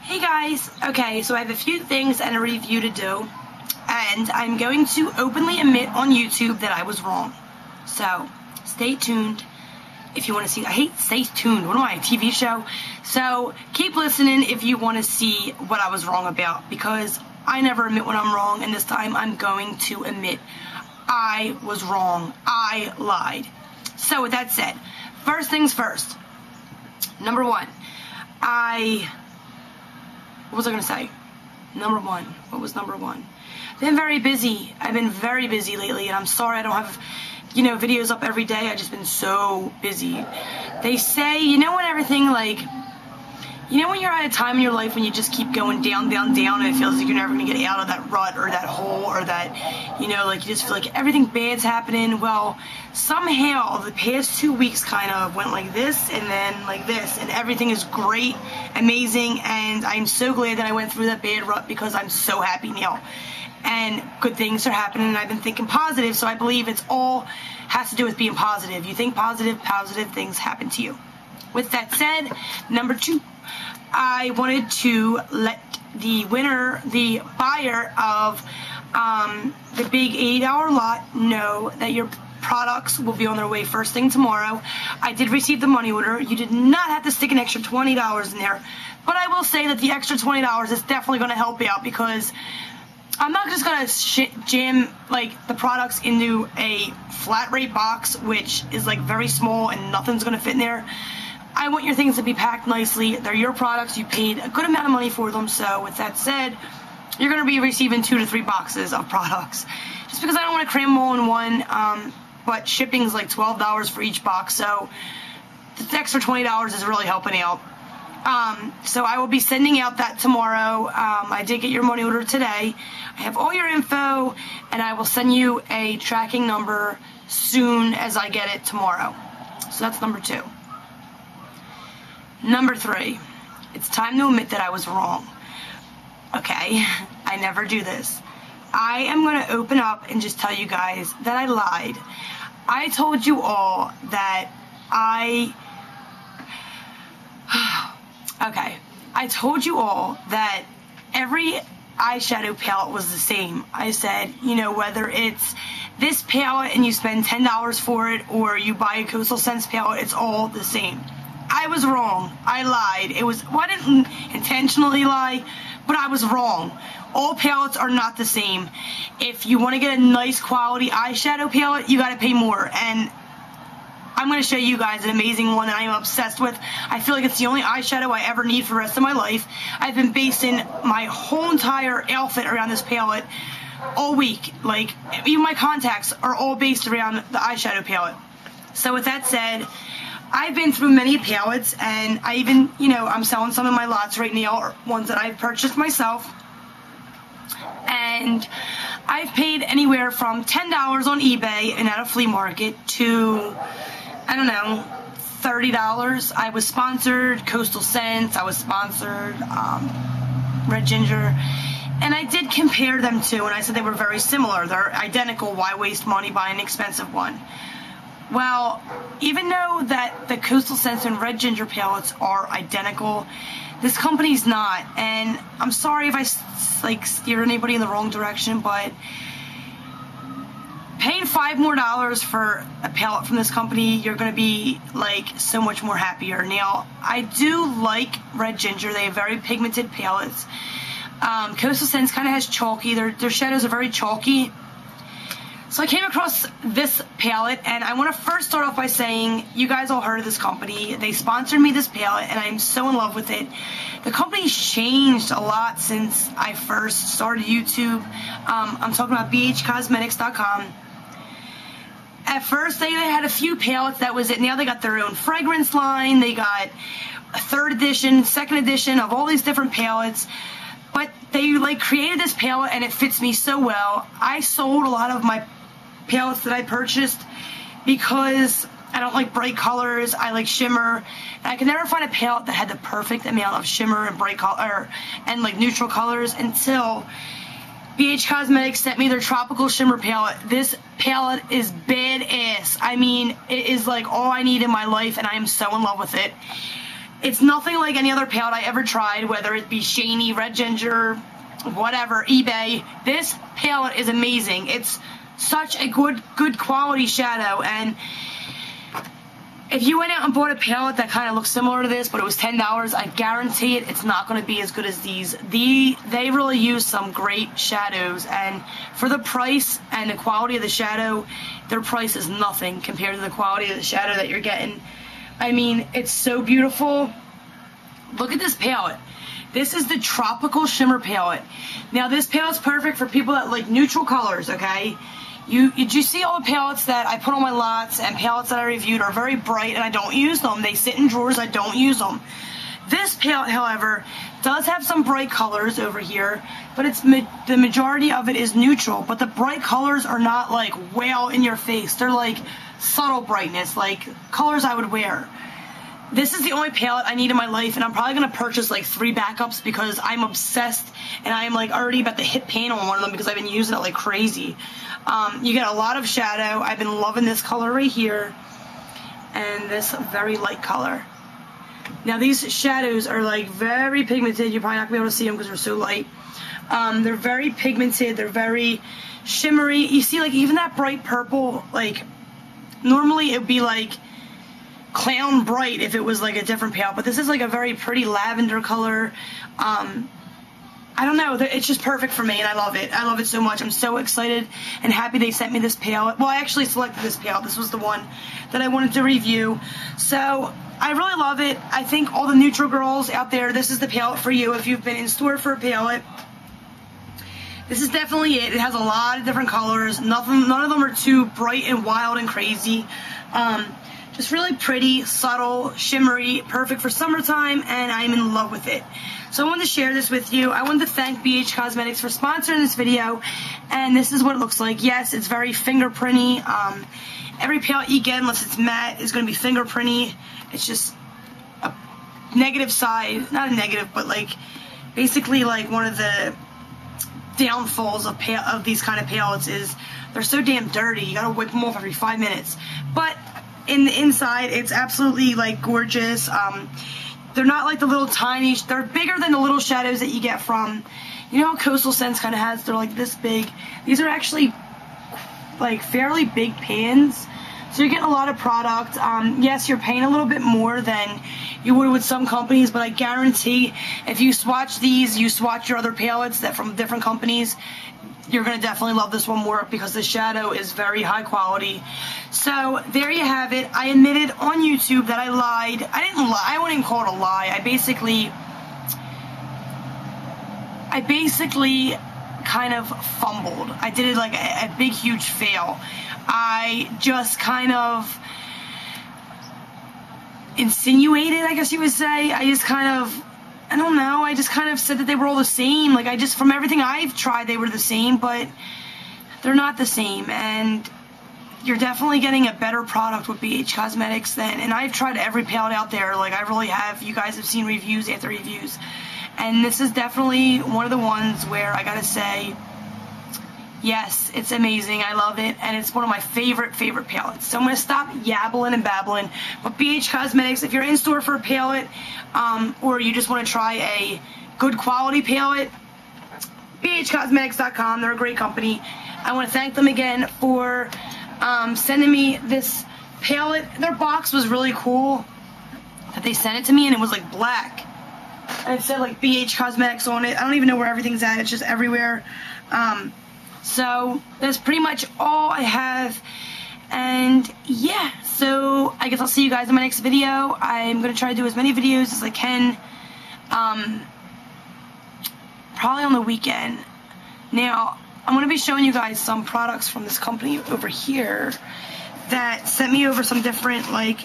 Hey guys, okay, so I have a few things and a review to do, and I'm going to openly admit on YouTube that I was wrong. So, stay tuned if you want to see. I hate stay tuned. What am I, a TV show? So, keep listening if you want to see what I was wrong about, because I never admit when I'm wrong, and this time I'm going to admit I was wrong. I lied. So, with that said, first things first. Number one, what was I going to say? Number one. What was number one? I've been very busy. I've been very busy lately, and I'm sorry I don't have, videos up every day. I've just been so busy. They say, when everything, when you're at a time in your life when you just keep going down, down, down, and it feels like you're never going to get out of that rut or that hole or that, you just feel like everything bad's happening. Well, somehow the past 2 weeks kind of went like this and then like this, and everything is great, amazing, and I'm so glad that I went through that bad rut because I'm so happy now. And good things are happening, and I've been thinking positive, so I believe it's all has to do with being positive. You think positive, positive things happen to you. With that said, number two, I wanted to let the buyer of the big $80 lot know that your products will be on their way first thing tomorrow. I did receive the money order. You did not have to stick an extra $20 in there, but I will say that the extra $20 is definitely going to help you out, because I'm not just going to jam the products into a flat rate box, which is very small and nothing's going to fit in there. I want your things to be packed nicely. They're your products. You paid a good amount of money for them. So with that said, you're going to be receiving 2 to 3 boxes of products, just because I don't want to cram them all in one. But shipping is $12 for each box. So the extra $20 is really helping out. So I will be sending out that tomorrow. I did get your money order today. I have all your info, and I will send you a tracking number soon as I get it tomorrow. So that's number two. Number three, it's time to admit that I was wrong. Okay, I never do this. I am going to open up and just tell you guys that I lied. I told you all that I told you all that every eyeshadow palette was the same. I said, whether it's this palette and you spend $10 for it, or you buy a Coastal Scents palette, it's all the same. I was wrong. I lied. I didn't intentionally lie, but I was wrong. All palettes are not the same. If you want to get a nice quality eyeshadow palette, you got to pay more. And I'm going to show you guys an amazing one that I am obsessed with. I feel like it's the only eyeshadow I ever need for the rest of my life. I've been basing my whole entire outfit around this palette all week. Even my contacts are all based around the eyeshadow palette. So with that said, I've been through many palettes, and I even, I'm selling some of my lots right now, ones that I've purchased myself. And I've paid anywhere from $10 on eBay and at a flea market to, $30. I was sponsored Coastal Scents. I was sponsored Red Ginger. And I did compare them to, and I said they were very similar. They're identical. Why waste money buying an expensive one? Well, even though that the Coastal Scents and Red Ginger palettes are identical, this company's not. And I'm sorry if I steer anybody in the wrong direction, but paying $5 more for a palette from this company, you're going to be so much more happier. Now, I do like Red Ginger. They have very pigmented palettes. Coastal Scents kind of has chalky. Their shadows are very chalky. So I came across this palette, and I want to first start off by saying, you guys all heard of this company. They sponsored me this palette, and I'm so in love with it. The company's changed a lot since I first started YouTube. I'm talking about bhcosmetics.com. At first, they had a few palettes. That was it. Now they got their own fragrance line. They got a 3rd edition, 2nd edition of all these different palettes. But they created this palette, and it fits me so well. I sold a lot of my palettes that I purchased because I don't like bright colors. I like shimmer. And I could never find a palette that had the perfect amount of shimmer and bright color and neutral colors until BH Cosmetics sent me their Tropical Shimmer palette. This palette is badass. I mean, it is all I need in my life, and I am so in love with it. It's nothing like any other palette I ever tried, whether it be Shany, Red Ginger, whatever, eBay. This palette is amazing. It's such a good quality shadow, and if you went out and bought a palette that kind of looks similar to this, but it was $10, I guarantee it's not going to be as good as these. They really use some great shadows, and for the price and the quality of the shadow, their price is nothing compared to the quality of the shadow that you're getting. I mean, it's so beautiful. Look at this palette. This is the Tropical Shimmer palette. Now, this palette's perfect for people that like neutral colors, okay? You see all the palettes that I put on my lots and palettes that I reviewed are very bright, and I don't use them. They sit in drawers. I don't use them. This palette, however, does have some bright colors over here, but the majority of it is neutral. But the bright colors are not like wail in your face. They're like subtle brightness, like colors I would wear. This is the only palette I need in my life, and I'm probably going to purchase like 3 backups because I'm obsessed, and I'm like already about to hit paint on one of them because I've been using it like crazy. You get a lot of shadow. I've been loving this color right here and this very light color. Now these shadows are like very pigmented. You're probably not going to be able to see them because they're so light. They're very pigmented. They're very shimmery. You see like even that bright purple, like normally it would be like clown bright if it was like a different palette, but this is like a very pretty lavender color. I don't know, it's just perfect for me, and I love it. I love it so much. I'm so excited and happy they sent me this palette. Well, I actually selected this palette. This was the one that I wanted to review. So I really love it. I think all the neutral girls out there, this is the palette for you if you've been in store for a palette. This is definitely it. It has a lot of different colors. None of them are too bright and wild and crazy. Just really pretty, subtle, shimmery, perfect for summertime, and I'm in love with it. So I wanted to share this with you. I wanted to thank BH Cosmetics for sponsoring this video, and this is what it looks like. Yes, it's very fingerprinty. Every palette you get, unless it's matte, is going to be fingerprinty. It's just a negative side, not a negative, but like basically like one of the downfalls of these kind of palettes is they're so damn dirty. You got to wipe them off every 5 minutes. But in the inside, it's absolutely like gorgeous. They're not like the little tiny, they're bigger than the little shadows that you get from, you know how Coastal Scents kind of has, they're like this big. These are actually like fairly big pans, so you're getting a lot of product. Yes, you're paying a little bit more than you would with some companies, but I guarantee if you swatch these, you swatch your other palettes that from different companies, you're going to definitely love this one more because the shadow is very high quality. So there you have it. I admitted on YouTube that I lied. I didn't lie. I wouldn't even call it a lie. I basically kind of fumbled. I did it like a big, huge fail. I just kind of insinuated, I guess you would say. I just kind of, I don't know, I just kind of said that they were all the same. Like, from everything I've tried, they were the same, but they're not the same. And you're definitely getting a better product with BH Cosmetics and I've tried every palette out there. Like, I really have. You guys have seen reviews after reviews. And this is definitely one of the ones where I gotta say, yes, it's amazing. I love it. And it's one of my favorite palettes. So I'm going to stop yabbling and babbling. But BH Cosmetics, if you're in store for a palette, or you just want to try a good quality palette, bhcosmetics.com. They're a great company. I want to thank them again for sending me this palette. Their box was really cool that they sent it to me, and it was like black. And it said like BH Cosmetics on it. I don't even know where everything's at. It's just everywhere. So that's pretty much all I have, and yeah, so I guess I'll see you guys in my next video. I'm going to try to do as many videos as I can, probably on the weekend. Now, I'm going to be showing you guys some products from this company over here that sent me over some different, like,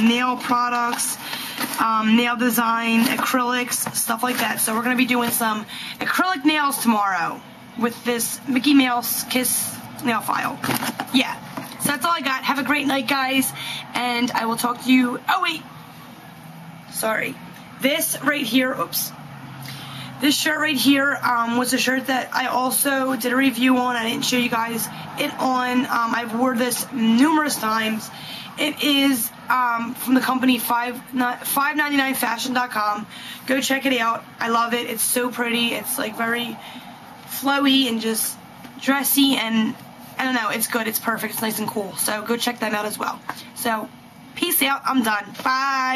nail products, nail design, acrylics, stuff like that. So we're going to be doing some acrylic nails tomorrow with this Mickey Mouse Kiss nail file. Yeah, so that's all I got. Have a great night, guys, and I will talk to you. Oh, wait. Sorry. This right here, oops. This shirt right here was a shirt that I also did a review on. I didn't show you guys it on. I've wore this numerous times. It is from the company 599fashion.com. Go check it out. I love it. It's so pretty. It's like very flowy and just dressy, and I don't know, it's good. It's perfect. It's nice and cool. So go check them out as well. So peace out. I'm done. Bye.